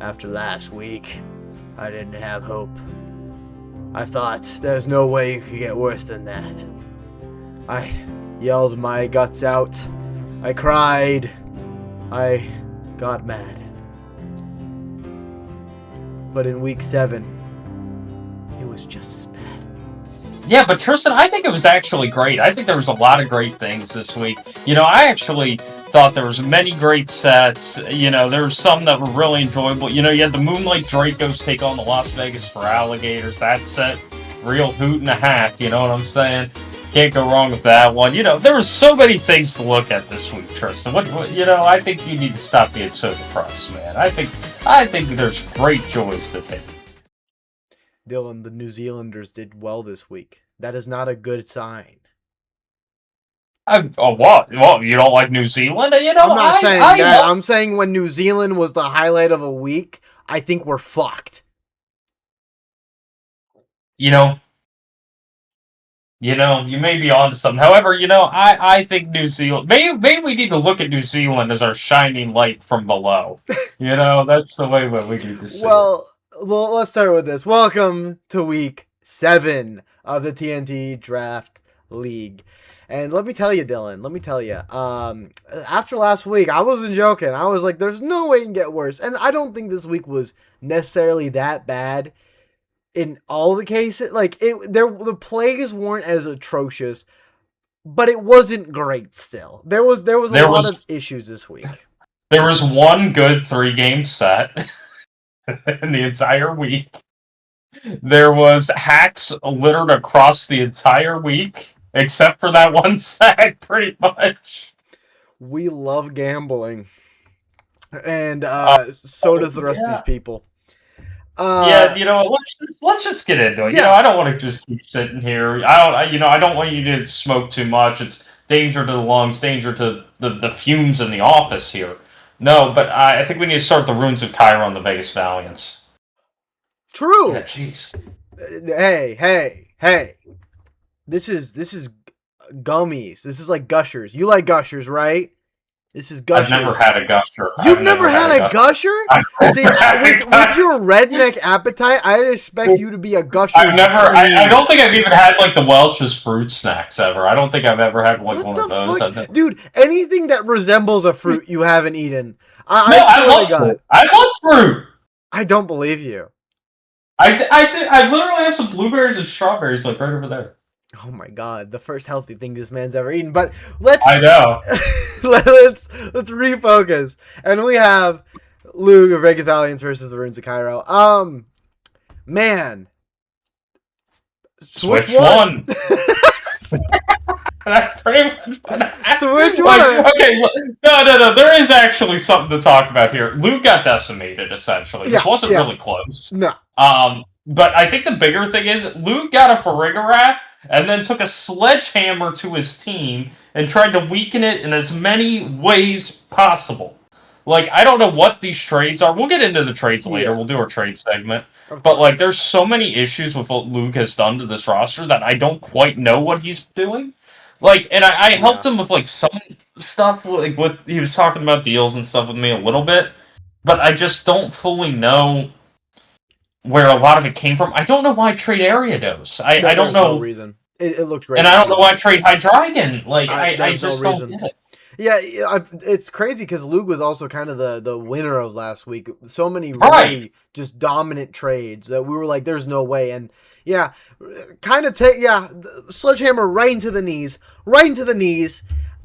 After last week, I didn't have hope. I thought there's no way you could get worse than that. I yelled my guts out. I cried. I got mad. But in week 7, it was just as bad. Yeah, but Tristan, I think it was actually great. I think there was a lot of great things this week. I actually thought there was many great sets. There were some that were really enjoyable. You had the Moonlight Dracos take on the Las Vegas for Alligators. That set, real hoot and a half, you know what I'm saying? Can't go wrong with that one. There were so many things to look at this week, Tristan. I think you need to stop being so depressed, man. I think there's great joys to take. Dylan, the New Zealanders did well this week. That is not a good sign. What? Well, you don't like New Zealand? I'm not saying that. I'm saying when New Zealand was the highlight of a week, I think we're fucked. You may be onto something. However, I think New Zealand... Maybe we need to look at New Zealand as our shining light from below. That's the way that we need to see it. Well, let's start with this. Welcome to week 7 of the TNT Draft League. And let me tell you, Dylan, after last week, I wasn't joking. I was like, there's no way it can get worse. And I don't think this week was necessarily that bad in all the cases. The plays weren't as atrocious, but it wasn't great still. There was a lot of issues this week. There was one good 3-game set in the entire week. There was hacks littered across the entire week, except for that one set, pretty much. We love gambling. And so does the rest of these people. Let's just get into it. I don't want to just keep sitting here. I don't want you to smoke too much. It's danger to the lungs, danger to the fumes in the office here. No, but I think we need to start the runes of Cairo on the Vegas Valiants. True. Yeah, jeez. Hey. This is gummies. This is like Gushers. You like Gushers, right? This is Gushers. I've never had a Gusher. You've never had a Gusher? See, with your redneck appetite, I expect you to be a Gusher. I don't think I've even had the Welch's fruit snacks ever. I don't think I've ever had one of those. Dude, anything that resembles a fruit you haven't eaten. I love fruit. I love fruit. I don't believe you. I literally have some blueberries and strawberries right over there. Oh my god, the first healthy thing this man's ever eaten. But let's refocus. And we have Luke of Vegas Valiants versus the Runes of Cairo. Man. Switch one. That's pretty much Switch one. Okay, no. There is actually something to talk about here. Luke got decimated, essentially. This wasn't really close. No. But I think the bigger thing is Luke got a Farigarath and then took a sledgehammer to his team and tried to weaken it in as many ways possible. I don't know what these trades are. We'll get into the trades later. We'll do our trade segment. But, there's so many issues with what Luke has done to this roster that I don't quite know what he's doing. And I helped him with, some stuff. He was talking about deals and stuff with me a little bit. But I just don't fully know where a lot of it came from. I don't know why I trade Ariados. I don't know. No reason. It looked great. And I don't know why I trade Hydreigon. I just don't get it. Yeah, it's crazy because Luke was also kind of the winner of last week. So many really just dominant trades that we were like, there's no way. And sledgehammer right into the knees.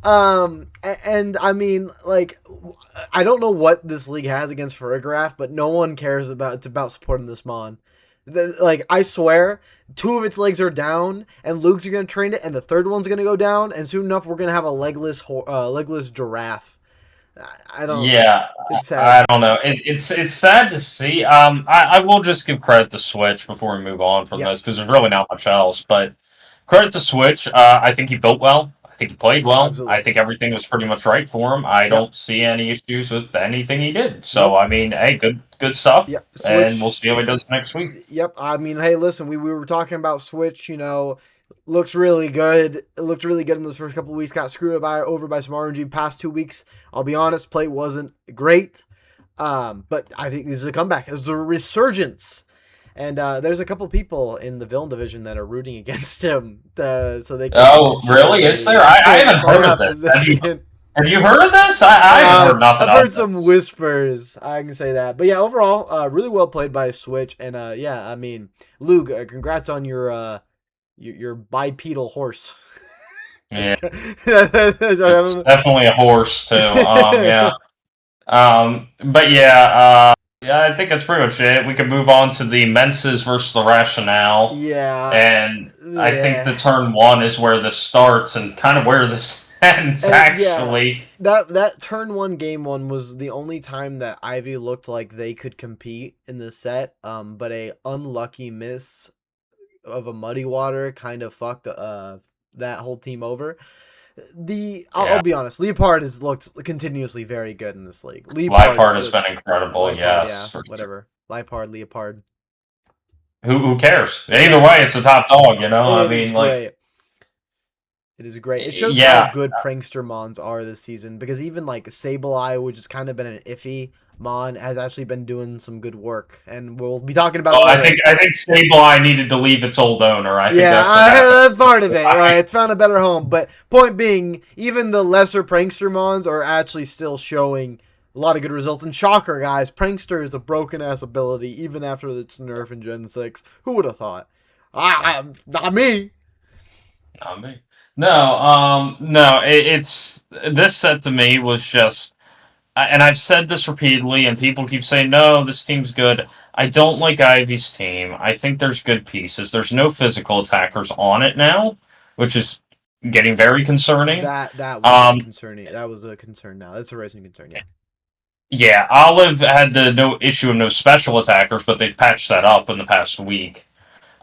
And I mean, I don't know what this league has against Farigarath, but no one cares about supporting this mon. I swear, 2 of its legs are down, and Luke's going to train it, and the third one's going to go down, and soon enough, we're going to have a legless giraffe. I don't. Yeah, it's sad. I don't know. It's sad to see. I will just give credit to Switch before we move on from this because there's really not much else. But credit to Switch. I think he built well. I think he played well. Absolutely. I think everything was pretty much right for him. I don't see any issues with anything he did. So, I mean, hey, good stuff. Yep. Switch, and we'll see how he does next week. Yep. I mean, hey, listen, we were talking about Switch, looks really good. It looked really good in those first couple of weeks. Got screwed over by some RNG. Past 2 weeks, I'll be honest, play wasn't great. But I think this is a comeback. It's a resurgence. And there's a couple people in the villain division that are rooting against him, so they can Oh, achieve really? Is a there? I good haven't heard of playoff this. position. Have you heard of this? I haven't heard nothing I've of heard some this. whispers. I can say that, but yeah, overall, really well played by Switch, and yeah, I mean, Luke, congrats on your bipedal horse. Yeah, it's That's definitely a horse too. Yeah. But yeah, I think that's pretty much it. We can move on to the Mences versus the Rationale, yeah, and I think the yeah. turn one is where this starts and kind of where this ends. And yeah, Actually, that turn one game one was the only time that Ivy looked like they could compete in the set. But a unlucky miss of a muddy water kind of fucked that whole team over. I'll yeah, be honest, Leopard has looked continuously very good in this league. Leopard has been incredible. Leopard, yeah, Yes, for sure. whatever. Leopard. Who cares? Either Yeah, way, it's a top dog. You know, I it is mean, like, great. It is great. It shows how yeah. good prankster mons are this season because even like Sableye, which has kind of been an iffy mon, has actually been doing some good work, and we'll be talking about Oh, it later. I think Sableye needed to leave its old owner. I think Yeah, that's what happened. that's part of it, right? It's found a better home. But point being, even the lesser prankster mons are actually still showing a lot of good results. And shocker, guys, prankster is a broken ass ability even after its nerf in Gen 6. Who would have thought? Not me. Not me. No, no. It's this set to me was just, and I've said this repeatedly, and people keep saying, "No, this team's good." I don't like Ivy's team. I think there's good pieces. There's no physical attackers on it now, which is getting very concerning. That was a Um, concerning. That was a concern. Now that's a rising concern. Yeah. yeah, Olive had the no issue of no special attackers, but they've patched that up in the past week.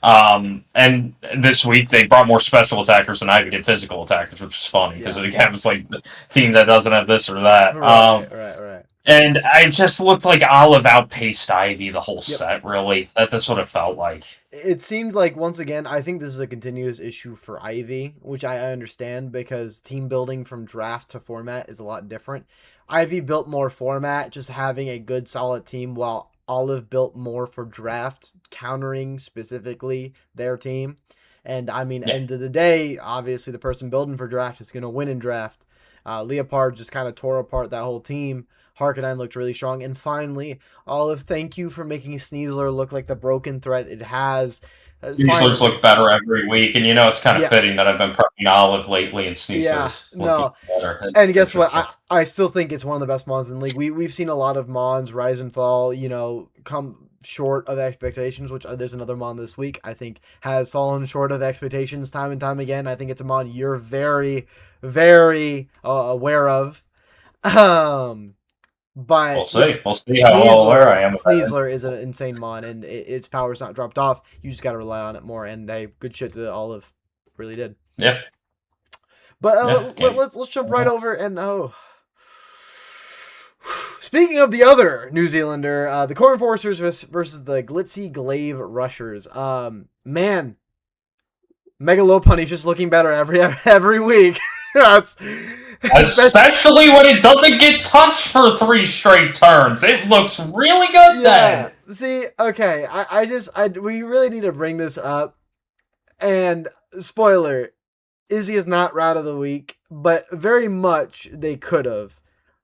And this week they brought more special attackers than Ivy did physical attackers, which is funny because Yeah. again it's like the team that doesn't have this or that. Right. And I just looked like Olive outpaced Ivy the whole Yep. set. Really, that's what it felt like. It seems like once again, I think this is a continuous issue for Ivy, which I understand because team building from draft to format is a lot different. Ivy built more format, just having a good solid team, while Olive built more for draft, countering specifically their team. And I mean, Yeah. end of the day, obviously the person building for draft is going to win in draft. Leopard just kind of tore apart that whole team. Harkadine looked really strong. And finally, Olive, thank you for making Sneasler look like the broken threat it has. Sneasler's look better every week, and it's kind of Yeah. fitting that I've been prepping Olive lately, and Yeah, Sneasler's looking no. better. And guess what? Interesting. I still think it's one of the best mons in the league. We've seen a lot of mons rise and fall, come short of expectations, which there's another mon this week I think has fallen short of expectations time and time again. I think it's a mon you're very, very aware of. But We'll see. We'll see how well aware I am. Sneasler is an insane mon, and its power's not dropped off. You just got to rely on it more. And hey, good shit to Olive, really did. Yeah. But let's jump right over and speaking of the other New Zealander, the Core Enforcers versus the Glitzy Glaive Rushers. Man, Mega Lopunny's just looking better every week. Especially when it doesn't get touched for 3 straight turns. It looks really good then. See, okay, we really need to bring this up. And spoiler, Izzy is not route of the week, but very much they could have.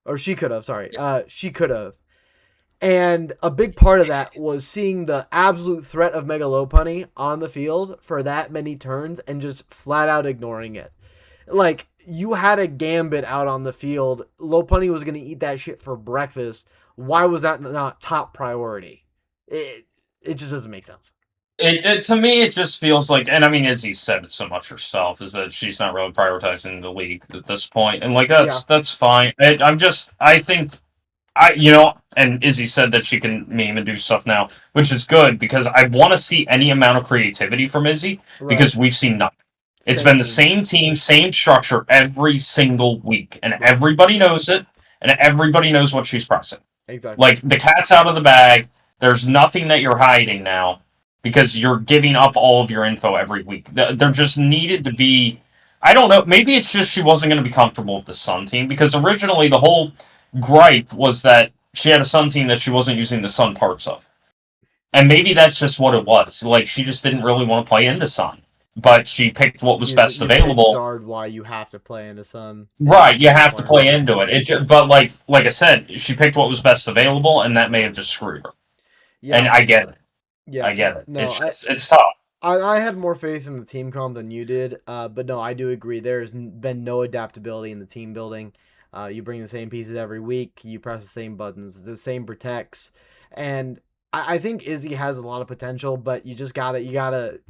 Or she could have, sorry. She could have. And a big part of that was seeing the absolute threat of Mega Lopunny on the field for that many turns and just flat out ignoring it. Like, you had a Gambit out on the field. Lopunny was going to eat that shit for breakfast. Why was that not top priority? It just doesn't make sense. To me, it just feels like, and I mean, Izzy said it so much herself, is that she's not really prioritizing the league at this point, and like that's fine. I think, and Izzy said that she can meme and do stuff now, which is good because I want to see any amount of creativity from Izzy because we've seen nothing. It's been the same team, same structure every single week, and everybody knows it, and everybody knows what she's pressing. Exactly. Like, the cat's out of the bag. There's nothing that you're hiding now because you're giving up all of your info every week. There just needed to be... I don't know, maybe it's just she wasn't going to be comfortable with the Sun team, because originally the whole gripe was that she had a Sun team that she wasn't using the Sun parts of. And maybe that's just what it was. Like, she just didn't really want to play into Sun. But she picked what was best available. Zard, why you have to play into Sun. Right, you have to play into it. But like I said, she picked what was best available, and that may have just screwed her. Yeah. And I get it. Yeah, I get it. No, it's tough. I had more faith in the team comp than you did, but no, I do agree. There's been no adaptability in the team building. You bring the same pieces every week. You press the same buttons, the same protects, and I think Izzy has a lot of potential, but you gotta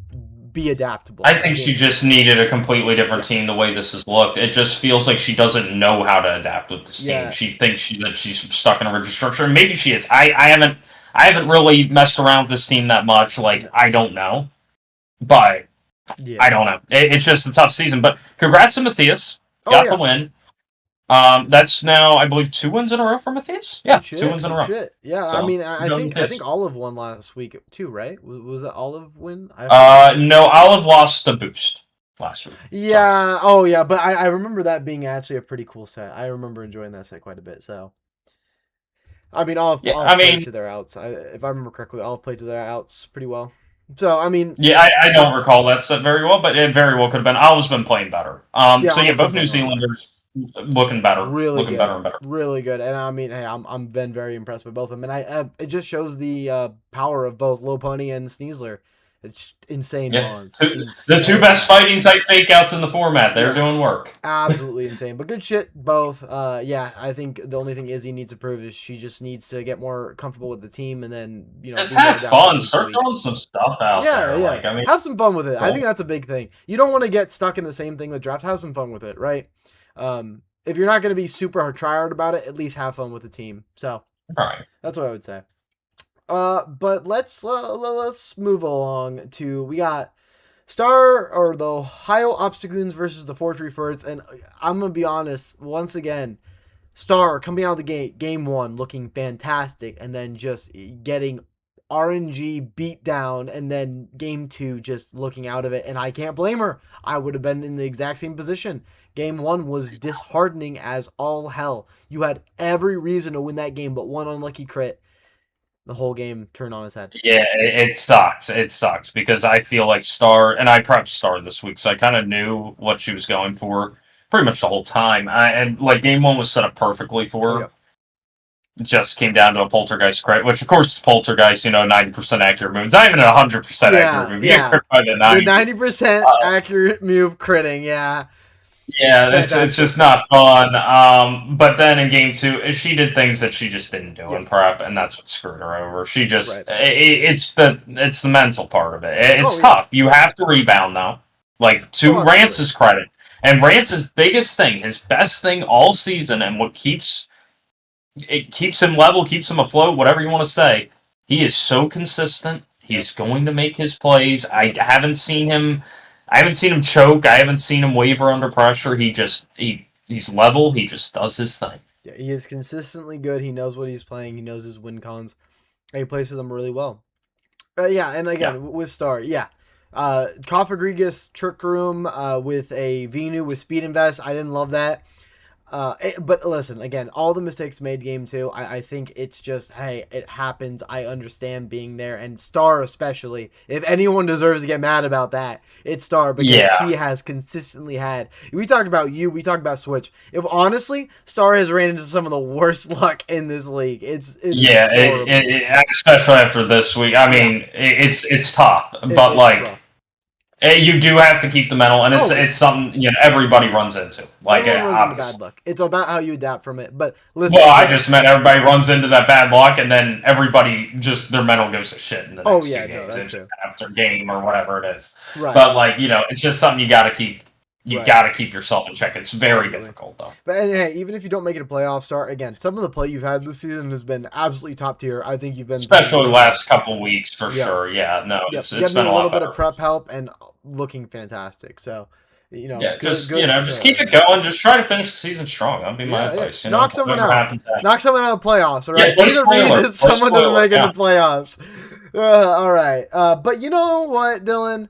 be adaptable. I think she just needed a completely different team. The way this has looked, it just feels like she doesn't know how to adapt with this team. She thinks that she's stuck in a rigid structure. Maybe she is. I haven't really messed around with this team that much. Like, I don't know. But I don't know. It's just a tough season. But congrats to Matthias. Got the win. That's now, I believe, 2 wins in a row for Matthias. Yeah, 2 wins in a row. Yeah, so, I mean, I think Olive won last week too, right? Was that Olive win? No, Olive lost the boost last week. Yeah. So. Oh, yeah. But I remember that being actually a pretty cool set. I remember enjoying that set quite a bit. So, I mean, Olive played to their outs. If I remember correctly, Olive played to their outs pretty well. So, I mean... Yeah, I don't recall that set very well, but it very well could have been. Olive's been playing better. Both New Zealanders looking better. Looking better and better. Really good. And, I mean, hey, I'm been very impressed with both of them. And it just shows the power of both Low Pony and Sneasler. It's insane. Yeah. The two best fighting type fake outs in the format. They're doing work. Absolutely insane. But good shit, both. I think the only thing Izzy needs to prove is she just needs to get more comfortable with the team and then, just have fun. Start throwing some stuff out there. Yeah. Like, I mean, have some fun with it. Cool. I think that's a big thing. You don't want to get stuck in the same thing with draft. Have some fun with it, right? If you're not going to be super tryhard about it, at least have fun with the team. So, that's what I would say. But let's move along to, we got the Ohio Obstagoons versus the Fortree Furrets, and I'm gonna be honest, once again, Star coming out of the gate, game 1 looking fantastic, and then just getting RNG beat down, and then game 2 just looking out of it, and I can't blame her. I would have been in the exact same position. Game 1 was disheartening as all hell. You had every reason to win that game, but one unlucky crit. The whole game turned on its head. Yeah, it sucks. It sucks because I feel like Star, and I prepped Star this week, so I kind of knew what she was going for pretty much the whole time. And like game 1 was set up perfectly for her. It just came down to a Poltergeist crit, which of course is Poltergeist, 90% accurate move. It's not even a 100% accurate move. You get crit by the 90% accurate move critting, yeah. Yeah, it's just not fun. But then in game 2, she did things that she just didn't do in prep, and that's what screwed her over. She just it's the mental part of it. It's tough. You have to rebound though. Like, to Rance's credit, and Rance's biggest thing, his best thing all season, and what keeps him level, keeps him afloat, whatever you want to say. He is so consistent. He's going to make his plays. I haven't seen him choke. I haven't seen him waver under pressure. He's level. He just does his thing. Yeah, he is consistently good. He knows what he's playing. He knows his win cons. And he plays with them really well. And again, with Star, Coffagrigus Trick Room with a Venu with Speed Invest. I didn't love that. But listen, again, all the mistakes made game 2. I think it's just, hey, it happens. I understand being there, and Star especially. If anyone deserves to get mad about that, it's Star, because she has consistently had. We talked about we talked about Switch. If honestly, Star has ran into some of the worst luck in this league. It's especially after this week. I mean, it's tough, but rough. You do have to keep the mental, and it's something everybody runs into. Like, runs into bad luck. It's about how you adapt from it. But listen, I just meant everybody runs into that bad luck, and then everybody just their mental goes to shit in the next 2 games after game or whatever it is. Right. But it's just something you got to keep. You got to keep yourself in check. It's very difficult, though. But hey, even if you don't make it a playoff start, again, some of the play you've had this season has been absolutely top tier. I think you've been, especially last couple weeks for sure. Yeah, no, it's been a little bit of prep help and looking fantastic. So, just keep it going. Just try to finish the season strong. That'd be my advice. Knock someone out. Knock someone out of the playoffs. All right. Be the reason someone doesn't make it to playoffs. All right. But you know what, Dylan?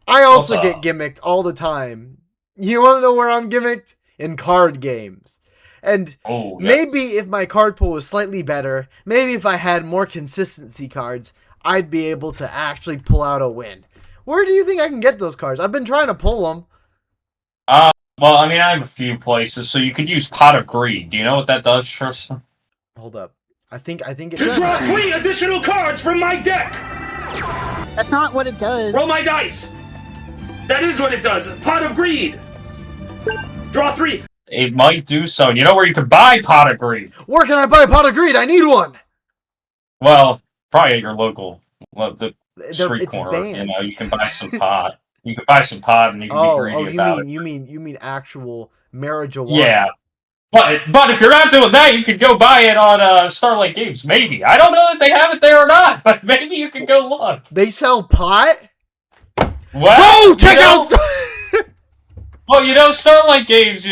I also get gimmicked all the time. You want to know where I'm gimmicked? In card games. And Oh, maybe if my card pool was slightly better, maybe if I had more consistency cards, I'd be able to actually pull out a win. Where do you think I can get those cards? I've been trying to pull them. Well, I mean, I have a few places, so you could use Pot of Greed. Do you know what that does, Tristan? Hold up. I think it To does. draw 3 additional cards from my deck! That's not what it does. Roll my dice! That is what it does! Pot of Greed! Draw 3! It might do so. You know where you could buy Pot of Greed? Where can I buy Pot of Greed? I need one. Well, probably at your local, the street It's corner. banned. You know, you can buy some pot. You can buy some pot, and you can be greedy about it. You mean actual marijuana? Yeah. But if you're not doing that, you could go buy it on Starlight Games. Maybe. I don't know if they have it there or not, but maybe you can go look. They sell pot? Well, Oh, check out Well, Starlight Games,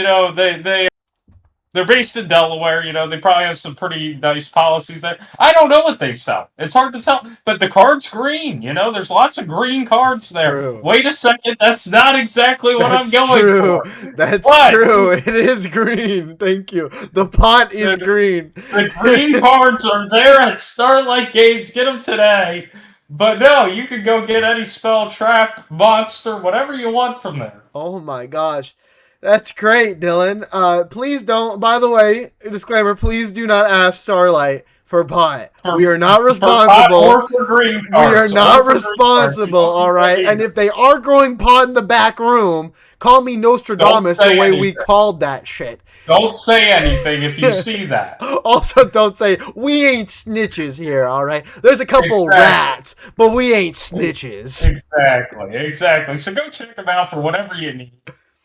they're based in Delaware, they probably have some pretty nice policies there. I don't know what they sell. It's hard to tell. But the card's green, there's lots of green cards there. True. Wait a second, that's not exactly what I'm going for. That's But true. It is green. Thank you. The pot is green. The green cards are there at Starlight Games. Get them today. But no, you can go get any spell, trap, monster, whatever you want from there. Oh my gosh. That's great, Dylan. Please don't, by the way, disclaimer, please do not ask Starlight for pot. We are not responsible. Or for green cards. We are not responsible, alright? And if they are growing pot in the back room, call me Nostradamus the way we called that shit. Don't say anything if you see that. Also, don't say, we ain't snitches here, alright? There's a couple rats, but we ain't snitches. Exactly. So go check them out for whatever you need.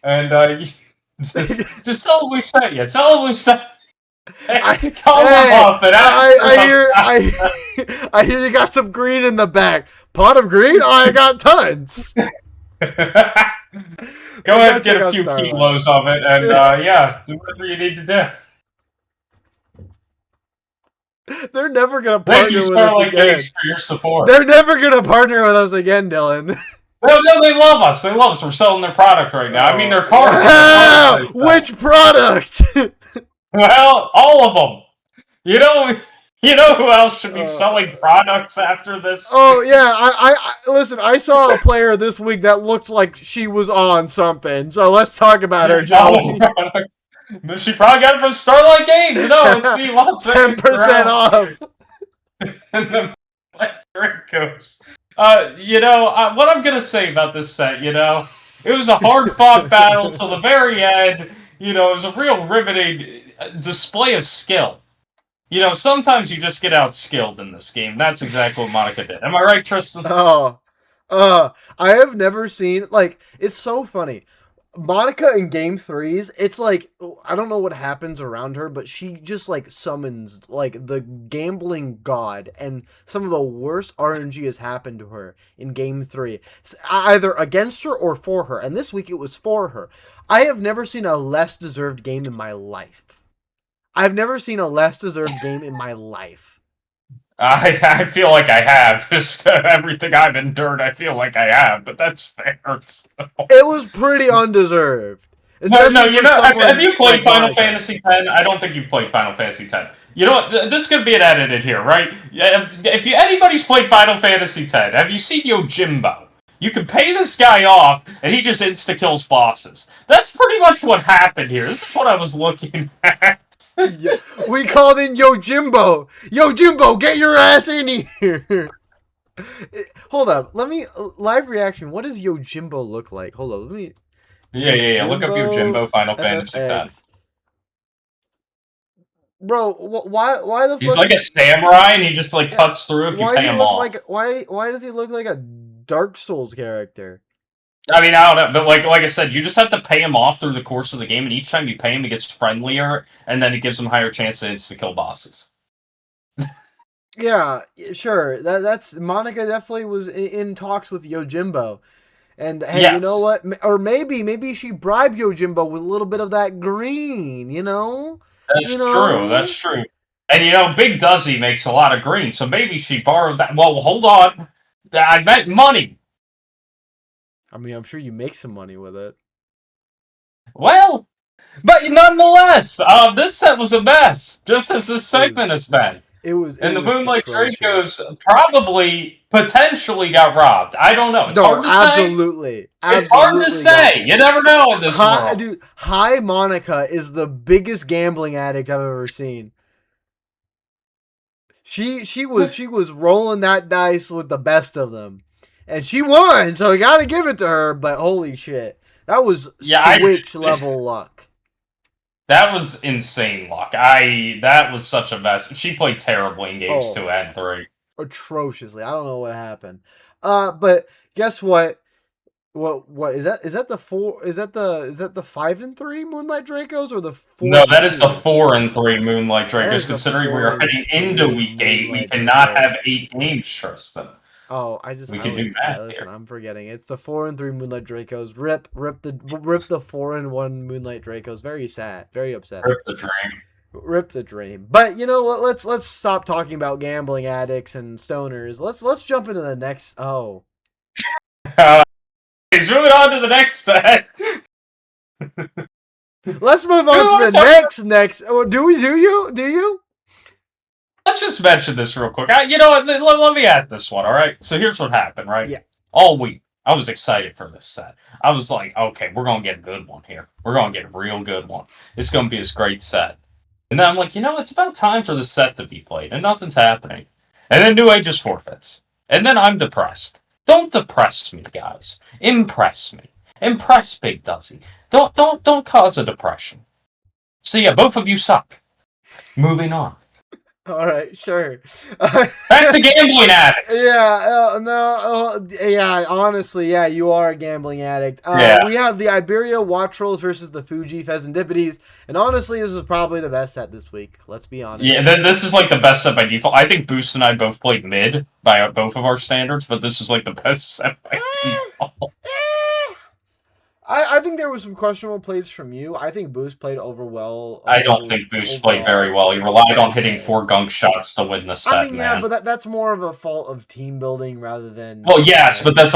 And just tell them we sent you. Tell them we sent I hear you got some green in the back. Pot of green? Oh, I got tons. Go ahead and get a few kilos of it, and do whatever you need to do. They're never gonna partner with us again. For your support. They're never gonna partner with us again, Dylan. No, they love us. They love us. We're selling their product right now. I mean, their cards. Wow! Which product? Well, all of them. You know who else should be selling products after this? Oh yeah, I listen. I saw a player this week that looked like she was on something. So let's talk about her, shall we? She probably got it from Starlight Games. It's the Las Vegas 10% off. And the Dracos. What I'm gonna say about this set, it was a hard-fought battle till the very end. It was a real riveting display of skill. Sometimes you just get outskilled in this game. That's exactly what Monica did. Am I right, Tristan? I have never seen, it's so funny. Monica in game 3s, it's like, I don't know what happens around her, but she just, summons, the gambling god, and some of the worst RNG has happened to her in game 3. Either against her or for her, and this week it was for her. I have never seen a less deserved game in my life. I've never seen a less deserved game in my life. I feel like I have. Just everything I've endured, I feel like I have, but that's fair. So. It was pretty undeserved. No, have you played Final Fantasy X? I don't think you've played Final Fantasy X. You know what? This is going to be edited here, right? If anybody's played Final Fantasy X, have you seen Yojimbo? You can pay this guy off, and he just insta-kills bosses. That's pretty much what happened here. This is what I was looking at. Yeah, we called in Yojimbo. Yojimbo, get your ass in here. Hold up. Let me live reaction. What does Yojimbo look like? Hold up. Let me. Yeah. Look up Yojimbo Final Fantasy X. Bro, why the fuck? He's like a samurai, and he just cuts through if you pay him off. Why does he look like a Dark Souls character? I mean, I don't know, but like I said, you just have to pay him off through the course of the game, and each time you pay him, he gets friendlier, and then it gives him higher chance to insta-kill bosses. Yeah, sure. That's Monica definitely was in talks with Yojimbo. And hey, yes. You know what? Or maybe she bribed Yojimbo with a little bit of that green, That's true. And Big Duzzy makes a lot of green, so maybe she borrowed that. Well, hold on. I meant money. I mean, I'm sure you make some money with it. Well, But nonetheless, this set was a mess, just as this segment has been. It was And the Moonlight atrocious. Dracos probably, potentially got robbed. I don't know. It's hard to absolutely. say. It's hard to say. You never know in this world. Dude, Hi Monica is the biggest gambling addict I've ever seen. She was rolling that dice with the best of them. And she won, so I gotta give it to her, but holy shit. That was Switch level luck. That was insane luck. That was such a mess. She played terribly in games 2 and 3. Atrociously. I don't know what happened. But guess what? What is that? Is that the 5 and 3 Moonlight Dracos or the 4? No, that is the 4 and 3 Moonlight Dracos. Considering we are heading into week 8, we cannot have 8 games, Tristan. Oh, we can do math. Listen, I'm forgetting. It's the 4 and 3 Moonlight Dracos. Rip the 4 and 1 Moonlight Dracos. Very sad. Very upset. Rip the dream. Rip the dream. But you know what? Let's stop talking about gambling addicts and stoners. Let's jump into the next. Oh. He's moving on to the next set. Let's move on to the next. Oh, do you? Let's just mention this real quick. You know what? Let me add this one, all right? So here's what happened, right? Yeah. All week, I was excited for this set. I was like, okay, we're going to get a good one here. We're going to get a real good one. It's going to be this great set. And then I'm like, you know, it's about time for the set to be played, and nothing's happening. And then New Age just forfeits. And then I'm depressed. Don't depress me, guys. Impress me. Impress Big Duzzy. Don't cause a depression. So yeah, both of you suck. Moving on. All right, sure. Back to gambling addicts. Yeah, honestly, yeah, you are a gambling addict. Yeah. We have the Iberia Wattrels versus the Fuji Fezandipitis, and honestly, this was probably the best set this week. Let's be honest. Yeah, this is like the best set by default. I think Boost and I both played mid by both of our standards, but this was like the best set by default. I think there was some questionable plays from you. I think Boost played well. I don't think Boost played very well. He relied on hitting 4 gunk shots to win the set, I mean, yeah, but that's more of a fault of team building rather than... Well, yes, but that's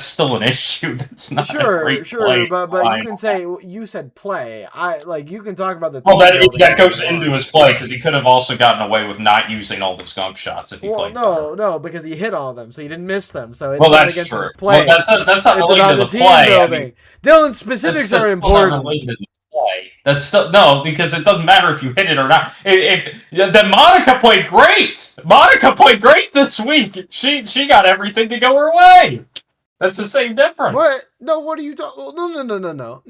still an issue. That's not a great play. But you can say, you said play. You can talk about the team building. That goes into his play, because he could have also gotten away with not using all those gunk shots if he played better. No, because he hit all of them, so he didn't miss them. So it's that's against true. His play. Well, that's not related to the play. I mean, Dylan, specifics are important. That's still, no, because it doesn't matter if you hit it or not. Then Monica played great. Monica played great this week. She got everything to go her way. That's the same difference. What? No, what are you talking? No.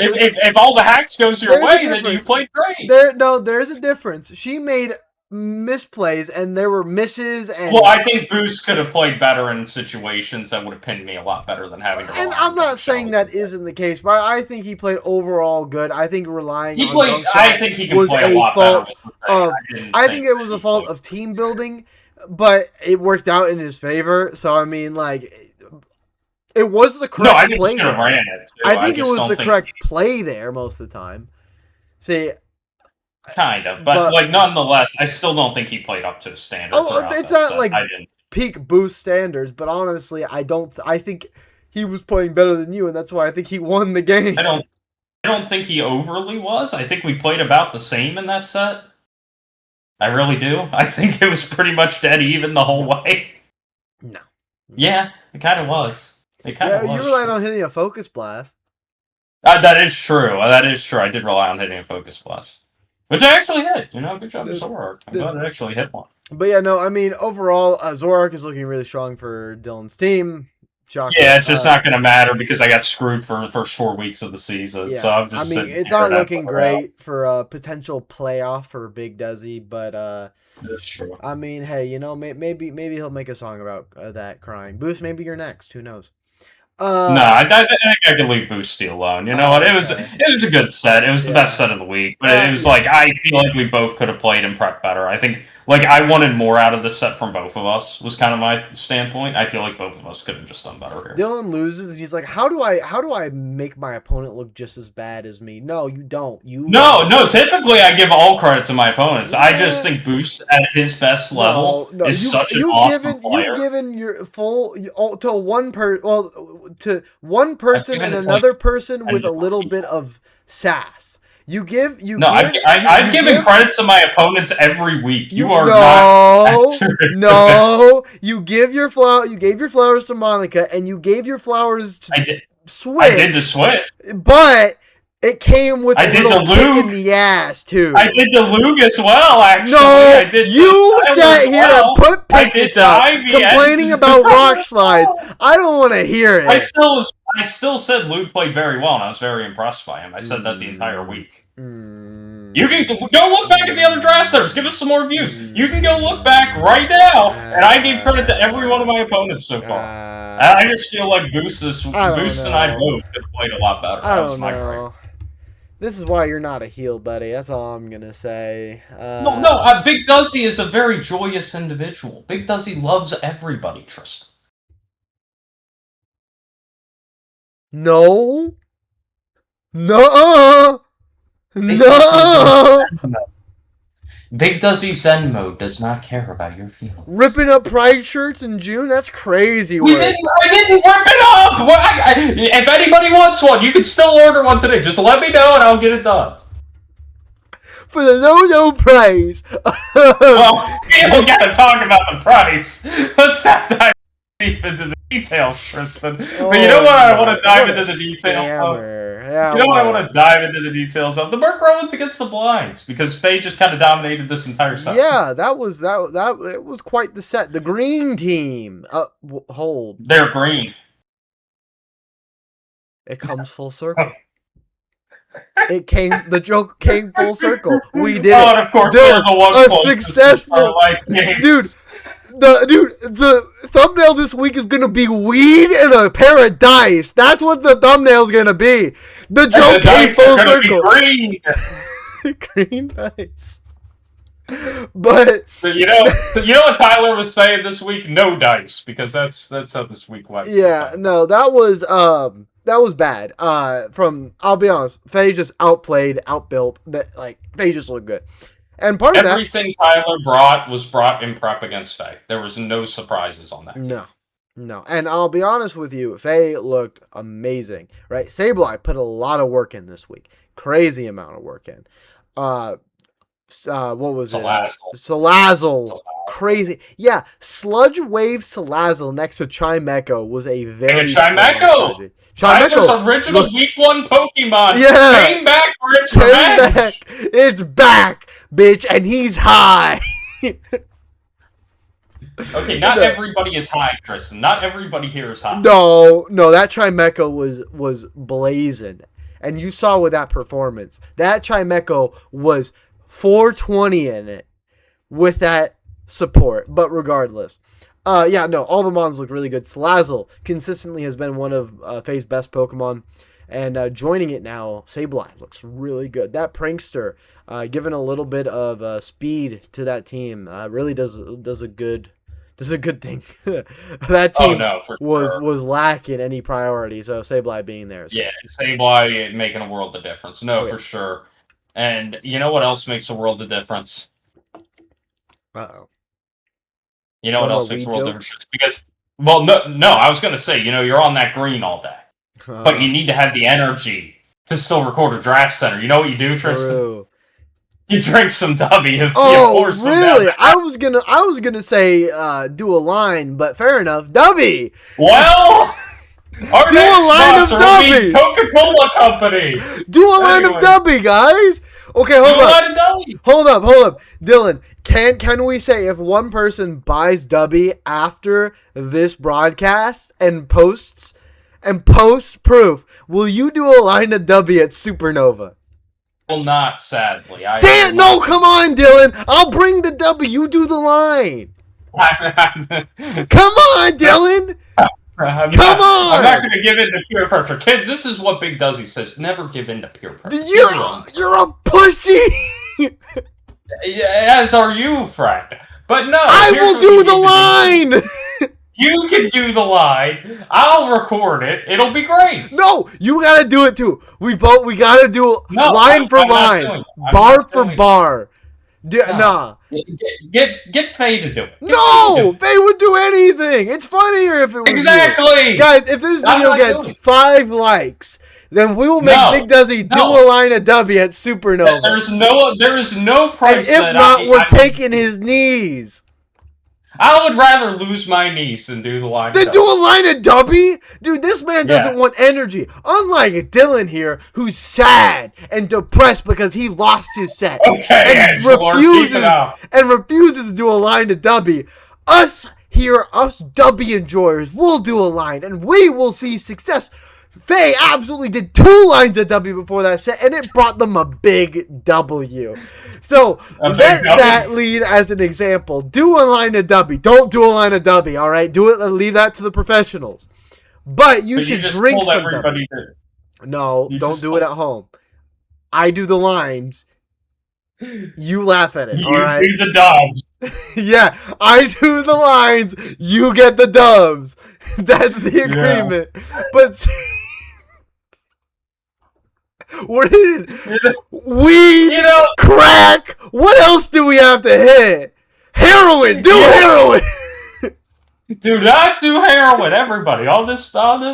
If all the hacks goes your way, then you played great. There's a difference. She made misplays and there were misses and I think Boost could have played better in situations that would have pinned me a lot better than having to and I'm not saying that isn't the case, but I think he played overall good. I think relying on I think he can play a lot better. I think it was a fault of team building, but it worked out in his favor. So I mean, it was the correct play there. I think it was the correct play there most of the time. See, kind of, but nonetheless, I still don't think he played up to his standards. It's not peak Boost standards, but honestly, I think he was playing better than you, and that's why I think he won the game. I don't think he overly was. I think we played about the same in that set. I really do. I think it was pretty much dead even the whole way. No. Yeah, it kind of was. You relied on hitting a focus blast. That is true. I did rely on hitting a focus blast. Which I actually hit. Good job, Zorark. I'm glad I actually hit one. But yeah, no, I mean, overall, Zorark is looking really strong for Dylan's team. Chocolate, yeah, it's just not going to matter because I got screwed for the first 4 weeks of the season. Yeah. So I'm just it's not looking great for a potential playoff for Big Duzzy, but that's true. I mean, hey, maybe he'll make a song about that crying. Boost, maybe you're next. Who knows? No, I think I can leave Boosty alone. You know what? It was a good set. It was the best set of the week. But it was I feel like we both could have played and prepped better. I think I wanted more out of this set from both of us was kind of my standpoint. I feel like both of us could have just done better here. Dylan loses and he's like, how do I make my opponent look just as bad as me? No, you don't. No, typically I give all credit to my opponents. Yeah. I just think Boost at his best level is such an awesome player. You've given your full to one person and another person with a little bit of sass. I'm giving credit to my opponents every week. You are not accurate. No, you gave your flowers to Monica, and you gave your flowers to Switch. I did the Switch, but it came with a little kick in the ass too. I did the Lug as well. Actually, no, you sat here and put pickets up, complaining about rock slides. I don't want to hear it. I still said Luke played very well, and I was very impressed by him. I said that the entire week. You can go look back at the other draft centers. Give us some more views. You can go look back right now, and I gave credit to every one of my opponents so far. I just feel like Boost and I both have played a lot better. I don't know. This is why you're not a heel, buddy. That's all I'm gonna say. No. Big Duzzy is a very joyous individual. Big Duzzy loves everybody, Tristan. No. Big Duzzy Zen mode does not care about your feelings. Ripping up pride shirts in June? That's crazy. I didn't rip it up! If anybody wants one, you can still order one today. Just let me know and I'll get it done. For the low price. Well, we don't gotta talk about the price. Let's not dive deep into the details, Tristan. But you know what I want to dive into the details of? Yeah, you know what I want to dive into the details of? The Murkroans against the Blinds, because Faye just kind of dominated this entire set. Yeah, it was quite the set. The green team. Hold. They're green. It comes full circle. The joke came full circle. We did it. And of course, a successful dude. The thumbnail this week is gonna be weed and a pair of dice. That's what the thumbnail's gonna be. The joke came full circle. Green dice. But you know what Tyler was saying this week? No dice, because that's how this week went. Yeah, no, that was bad. I'll be honest, Faye just outplayed, outbuilt. Faye just looked good. And everything Tyler brought was brought in prep against Faye. There was no surprises on that. No. And I'll be honest with you, Faye looked amazing, right? Sableye put a lot of work in this week. Crazy amount of work in. What was it? Salazzle. Crazy. Yeah, Sludge Wave Salazzle next to Chimecho was a very Chimecho! Tyler's original Week 1 Pokemon came back for its revenge. It's back, bitch, and he's high. Okay, not everybody is high, Tristan. Not everybody here is high. No, that Chimecho was blazing. And you saw with that performance. That Chimecho was 420 in it with that support. But regardless. All the mons look really good. Salazzle consistently has been one of Faye's best Pokemon. And joining it now, Sableye looks really good. That Prankster, given a little bit of speed to that team, really does a good thing. That team was lacking any priority, so Sableye being there. Yeah, Sableye making a world of difference. For sure. And you know what else makes a world of difference? Uh-oh. You know what else makes a world of difference? Because, I was going to say, you're on that green all day. But you need to have the energy to still record a draft center. You know what you do, Tristan? You drink some Dubby. Really? I was gonna say do a line, but fair enough. Dubby. Well, our do next a line of Dubby. Coca-Cola Company. Do a line of Dubby, guys. Okay, hold up, Dylan. Can we say if one person buys Dubby after this broadcast and posts proof, will you do a line of Dubby at Supernova? Well, not sadly. Damn! No, come on, Dylan. I'll bring the W. You do the line. Come on, Dylan. I'm not going to give in to peer pressure, kids. This is what Big Duzzy says: never give in to peer pressure. You're a pussy. As are you, friend. But no, I will do the line. You can do the line. I'll record it. It'll be great. No, you gotta do it too. We gotta do line for line, bar for bar. Nah. Get Faye to do it. No! They would do anything! It's funnier if it was Exactly! you. Guys, if this video gets 5 likes, then we will make Big Duzzy do a line of Dubby at Supernova. There is no price. And if not, we're taking his knees. I would rather lose my niece than do the line. Then do a line of Dubby? Dude, this man doesn't want energy. Unlike Dylan here, who's sad and depressed because he lost his set. Okay, and refuses to do a line of Dubby. Us here, us Dubby enjoyers, will do a line, and we will see success. Faye absolutely did 2 lines of Dubby before that set, and it brought them a big W. So, let that lead as an example. Do a line of Dubby. Don't do a line of Dubby, all right? Do it and leave that to the professionals. But you should drink some Dubby. No, don't do it at home. I do the lines. You laugh at it, all right? You do the dubs. Yeah, I do the lines. You get the dubs. That's the agreement. Yeah. But... weed, crack. What else do we have to hit? Heroin. Do heroin. Do not do heroin, everybody. On this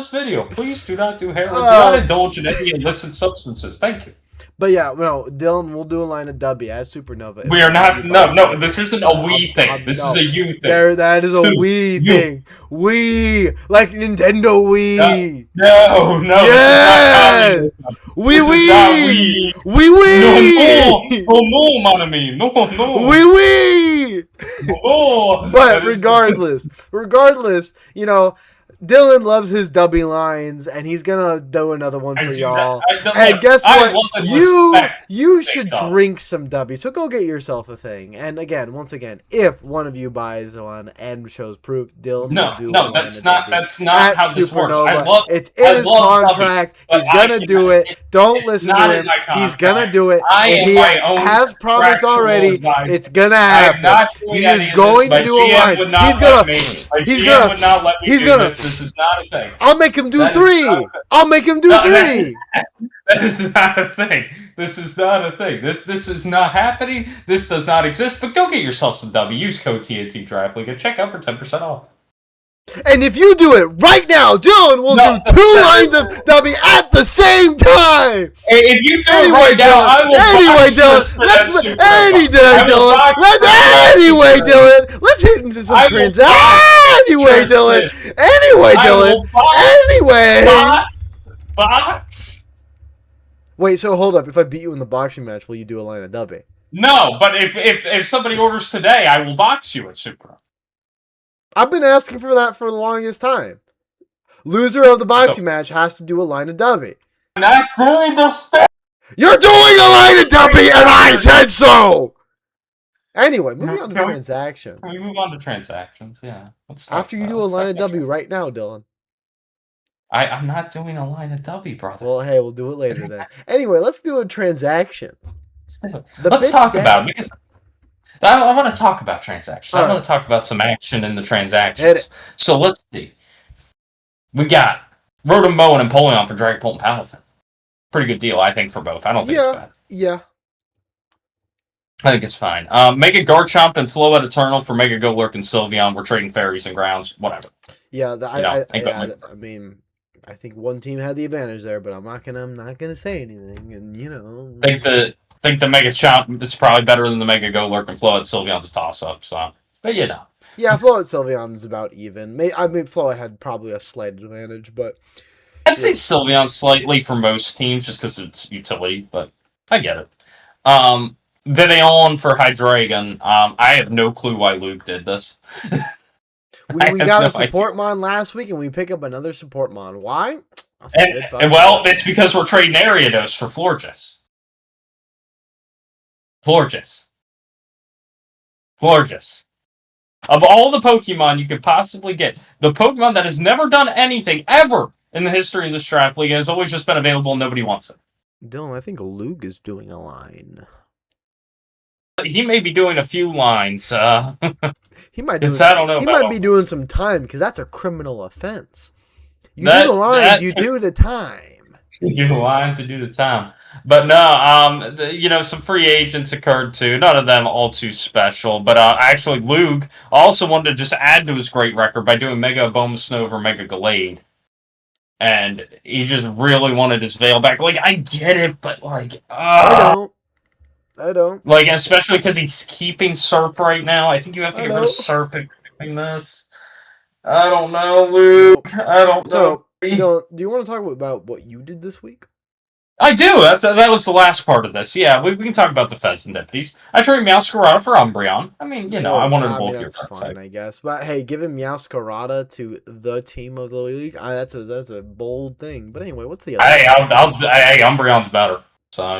video, please do not do heroin. Do not indulge in any illicit substances. Thank you. But yeah, no, Dylan, we'll do a line of Dubby at Supernova. We are not. No. This isn't a we thing. This is a you thing. That is a we thing. We like Nintendo Wii. No. Yes. We. No, mon ami. No. We. No. But regardless, you know. Dylan loves his Dubby lines, and he's gonna do another one for y'all. And guess what? You should drink some Dubby. So go get yourself a thing. And once again, if one of you buys one and shows proof, Dylan will do one. That's not how this works. It's in his contract. He's gonna do it. Don't listen to him. He's gonna do it. He has promised already. It's gonna happen. He's going to do a line. He's gonna. This is not a thing. I'll make him do 3. I'll make him do 3. That is not a thing. This is not a thing. This is not happening. This does not exist. But go get yourself some Dubby. Use code TNT Draft League and check out for 10% off. And if you do it right now, Dylan will do 2 lines of Dubby at the same time. If you do it right now, I will. Let's hit into some transactions. Box. Wait, so hold up. If I beat you in the boxing match, will you do a line of Dubby? No, but if somebody orders today, I will box you at Super. I've been asking for that for the longest time. Loser of the boxing match has to do a line of Dubby. Not doing this thing. You're doing a line of Dubby, and I said so. Anyway, moving on to transactions. Can we move on to transactions? Yeah. After you do a line of Dubby right now, Dylan. I'm not doing a line of Dubby, brother. Well, hey, we'll do it later then. Anyway, let's do a transactions. Let's talk about it because I want to talk about transactions. I want to talk about some action in the transactions. So let's see. We got Rotom Mow and Empoleon for Dragapult and Palafin. Pretty good deal, I think, for both. I don't think it's bad. Yeah. I think it's fine. Mega Garchomp and Flow at Eternal for Mega Golurk and Sylveon. We're trading fairies and grounds. Whatever. Yeah, I mean, I think one team had the advantage there, but I'm not gonna say anything. And think the Mega Chomp is probably better than the Mega Golurk, and Flow at Sylveon's a toss up. So, but yeah, Flow at Sylveon is about even. I mean, Flow had probably a slight advantage, but I'd say Sylveon slightly for most teams just because it's utility, but I get it. Vivian for Hydreigon. I have no clue why Luke did this. we got a support mon last week, and we pick up another support mon. Why? It's because we're trading Ariados for Florges. Of all the Pokemon you could possibly get, the Pokemon that has never done anything ever in the history of this draft league has always just been available and nobody wants it. Dylan, I think Luke is doing a line. He may be doing a few lines. He might be doing some time because that's a criminal offense. You do the lines, you do the time. You do the lines, you do the time. But no, some free agents occurred too. None of them all too special. But actually, Luke also wanted to just add to his great record by doing Mega Abomasnow over Mega Gallade. And he just really wanted his Veil back. Like, I get it, but like, I don't. Like, especially because he's keeping Serp right now. I think you have to get rid of Serp in doing this. I don't know, Luke. Nope. I don't know. So, do you want to talk about what you did this week? I do. That was the last part of this. Yeah, we can talk about the Fezandipitis. I traded Meowscarada for Umbreon. I mean, I wanted to bulk your fine, I guess. But hey, giving Meowscarada to the team of the league, that's a bold thing. But anyway, what's the other? Hey, Umbreon's better. So, I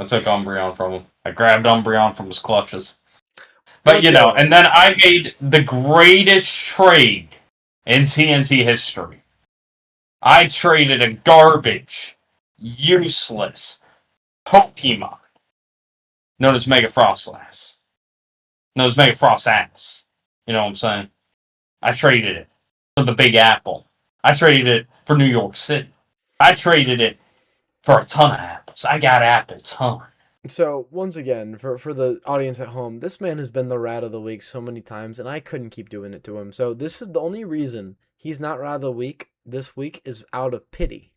took Umbreon from him. I grabbed Umbreon from his clutches. But, and then I made the greatest trade in TNT history. I traded a garbage, useless Pokemon known as Mega Frostlass. Known as Mega Frostass. You know what I'm saying? I traded it for the Big Apple. I traded it for New York City. I traded it for a ton of apples. I got apple ton. So, once again, for the audience at home, this man has been the rat of the week so many times, and I couldn't keep doing it to him. So, this is the only reason he's not rat of the week this week is out of pity.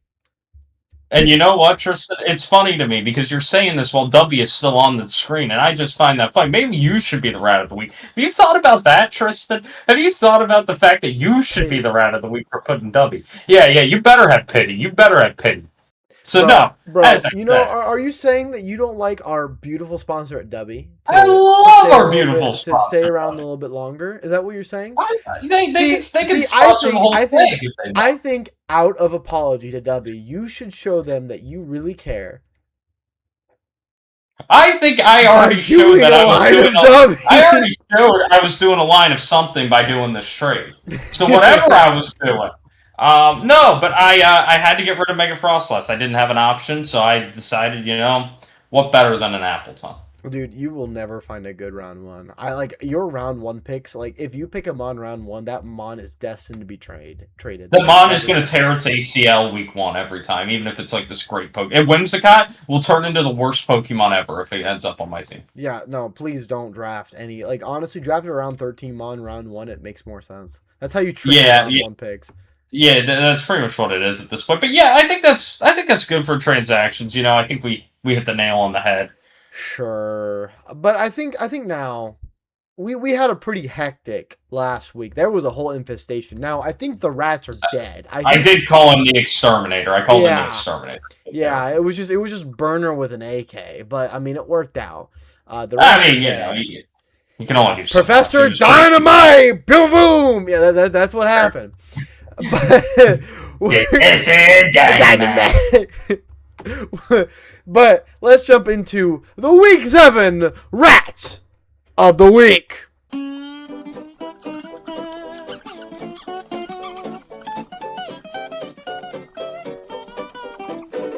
And you know what, Tristan? It's funny to me because you're saying this while Dubby is still on the screen, and I just find that funny. Maybe you should be the rat of the week. Have you thought about that, Tristan? Have you thought about the fact that you should be the rat of the week for putting Dubby? Yeah, you better have pity. You better have pity. So bro, are you saying that you don't like our beautiful sponsor at Dubby? I love our beautiful sponsor. To stay around a little bit longer? Is that what you're saying? I think out of apology to Dubby, you should show them that you really care. I think I already showed that I was doing a line of something by doing this trade. So whatever I was doing. No, but I had to get rid of Mega Frostlass. I didn't have an option, so I decided, what better than an Appleton? Dude, you will never find a good round one. I like your round one picks. Like, if you pick a Mon round one, that Mon is destined to be traded. The Mon is going to tear its ACL week one every time, even if it's like this great Pokemon. And Whimsicott will turn into the worst Pokemon ever if it ends up on my team. Yeah, no, please don't draft any. Like, honestly, draft it around 13 Mon round one. It makes more sense. That's how you trade round one picks. Yeah, that's pretty much what it is at this point. But yeah, I think that's good for transactions. I think we hit the nail on the head. Sure, but I think now we had a pretty hectic last week. There was a whole infestation. Now I think the rats are dead. I did call him the Exterminator. I called him the Exterminator. Yeah, it was just Burner with an AK, but I mean it worked out. You can only do Professor Dynamite. Boom boom. Yeah, that's what happened. But let's jump into the week 7 rats of the week.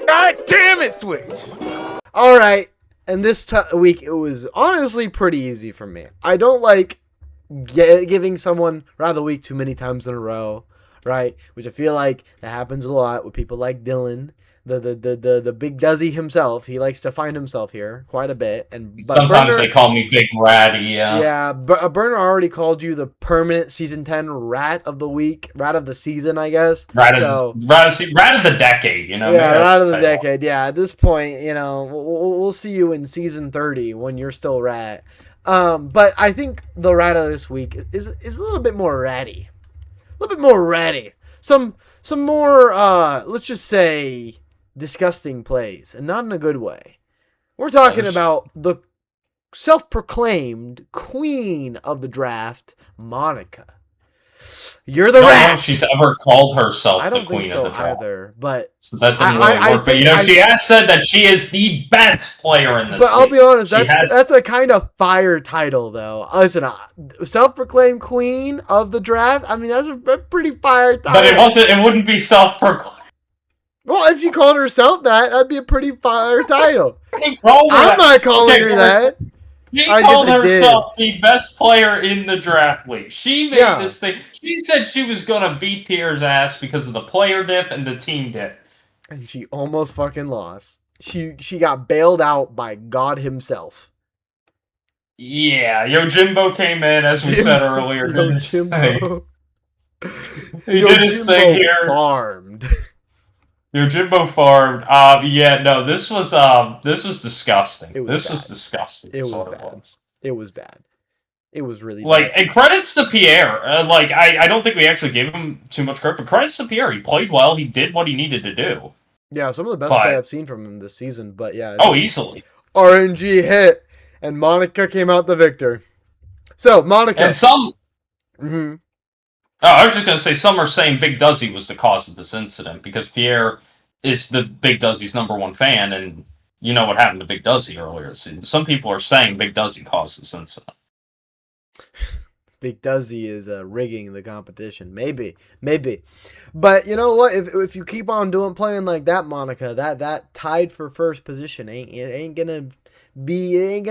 God damn it, Switch! All right, and this week it was honestly pretty easy for me. I don't like giving someone rat of the week too many times in a row. Right, which I feel like that happens a lot with people like Dylan, the big Duzzy himself. He likes to find himself here quite a bit, but sometimes Burner, they call me Big Ratty. Yeah, but Burner already called you the permanent season 10 rat of the week, rat of the season, I guess. Rat of the decade, Yeah, rat of the decade. Yeah, at this point, we'll see you in season 30 when you're still rat. But I think the rat of this week is a little bit more ratty. A little bit more ratty. Some more, let's just say, disgusting plays, and not in a good way. We're talking about the self-proclaimed queen of the draft, Monica. You're the rat. I don't know if she's ever called herself the queen of the draft. Either, but so that didn't really work. But she has said that she is the best player in this. But I'll be honest, that's a kind of fire title, though. Listen, self-proclaimed queen of the draft. I mean, that's a pretty fire title. But it wouldn't be self-proclaimed. Well, if she called herself that'd be a pretty fire title. I'm not calling her that. She called herself the best player in the draft league. She made this thing. She said she was going to beat Pierre's ass because of the player diff and the team diff. And she almost fucking lost. she got bailed out by God himself. Yeah, Yojimbo came in, as we said earlier. Did his thing. He did his thing here. Farmed. Yojimbo farmed. Yeah, no, this was disgusting. This was disgusting. It was bad. It was bad. It was really like, bad. And credits to Pierre. I don't think we actually gave him too much credit, but credits to Pierre. He played well. He did what he needed to do. Yeah, some of the best play I've seen from him this season. But yeah. Oh, easily. RNG hit. And Monica came out the victor. So, Monica. And some... Mm-hmm. Oh, I was just going to say, some are saying Big Duzzy was the cause of this incident, because Pierre is the Big Duzzy's #1 fan, and you know what happened to Big Duzzy earlier. Some people are saying Big Duzzy caused this incident. Big Duzzy is rigging the competition. Maybe. But you know what? If you keep on playing like that, Monica, that tied for first position ain't gonna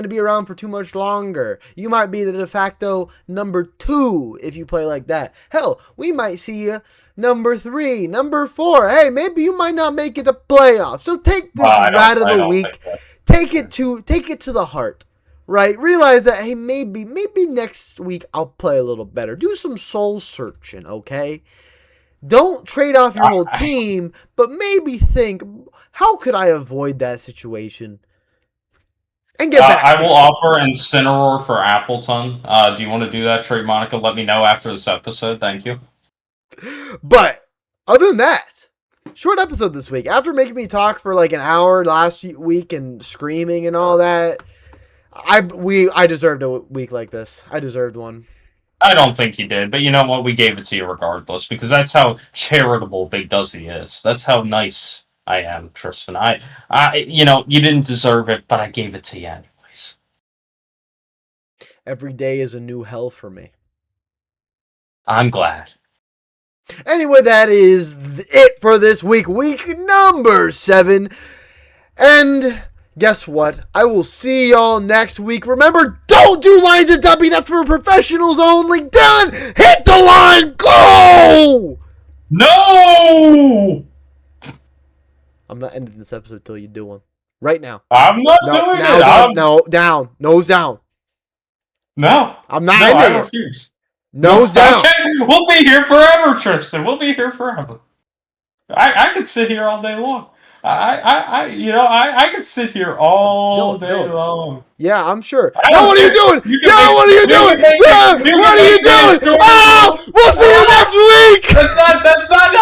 be around for too much longer. You might be the de facto #2 if you play like that. Hell, we might see you #3, #4. Hey, maybe you might not make it to playoffs. So take this rat of the week. Take it to the heart. Right? Realize that, hey, maybe next week I'll play a little better. Do some soul searching, okay? Don't trade off your whole team, but maybe think, how could I avoid that situation? And get back I will offer Incineroar for Appleton. Do you want to do that, Trade Monica? Let me know after this episode. Thank you. But other than that, short episode this week. After making me talk for like an hour last week and screaming and all that, I deserved a week like this. I deserved one. I don't think you did, but you know what? We gave it to you regardless, because that's how charitable Big Duzzy is. That's how nice I am, Tristan. You didn't deserve it, but I gave it to you anyways. Every day is a new hell for me. I'm glad. Anyway, that is it for this week. Week number 7. And guess what? I will see y'all next week. Remember, don't do lines at Dubby. That's for professionals only. Done. Hit the line. Go! No! I'm not ending this episode till you do one. Right now. I'm not doing it. No, down. Nose down. No. I'm not ending ending I it. refuse. Nose down. Okay, we'll be here forever, Tristan. We'll be here forever. I could sit here all day long. I could sit here all day long. Yeah, I'm sure. No, what are you doing? What are you doing? What are you doing? Oh, we'll see you next week. That's not